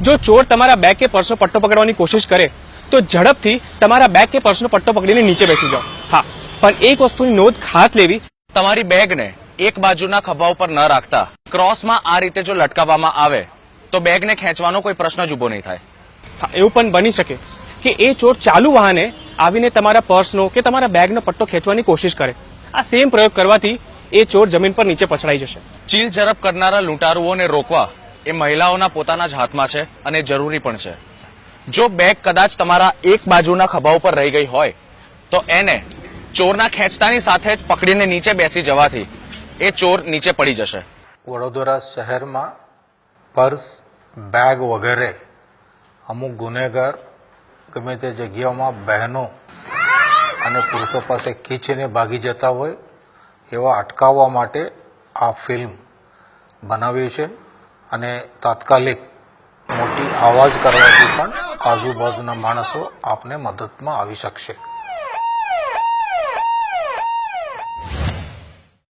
જો ચોર તમારા બેગ કે પર્સનો પટ્ટો પકડવાની કોશિશ કરે તો ઝડપથી તમારા બેગ કે પર્સનો પટ્ટો પકડીને નીચે બેસી જાઓ. હા, પણ એક વસ્તુની નોંધ ખાસ લેવી, તમારી બેગને એક બાજુના ખભા ઉપર ન રાખતા ક્રોસમાં આ રીતે જો લટકાવવામાં આવે તો બેગને ખેંચવાનો કોઈ પ્રશ્ન જ ઉભો નહીં થાય. હા, એવું પણ બની શકે કે એ ચોર ચાલુ વાહને આવીને તમારા પર્સનો કે તમારા બેગનો પટ્ટો ખેંચવાની કોશિશ કરે. આ સેમ પ્રયોગ કરવાથી એ ચોર જમીન પર નીચે પછડાઈ જશે. ચીલ ઝડપ કરનારા લૂંટારુઓને રોકવા એ મહિલાઓના પોતાના જ હાથમાં છે અને જરૂરી પણ છે. જો બેગ કદાચ તમારા એક બાજુના ખભા ઉપર રહી ગઈ હોય તો એને ચોરના ખેંચતાની સાથે જ પકડીને નીચે બેસી જવાથી એ ચોર નીચે પડી જશે. વડોદરા શહેરમાં પર્સ, બેગ વગેરે અમુક ગુનેગાર ગમે તે જગ્યાઓમાં બહેનો અને પુરુષો પાસે ખીચીને ભાગી જતા હોય એવા અટકાવવા માટે આ ફિલ્મ બનાવી છે અને તાત્કાલિક મોટી અવાજ કરવાથી પણ આજુબાજુના માણસો આપને મદદમાં આવી શકશે.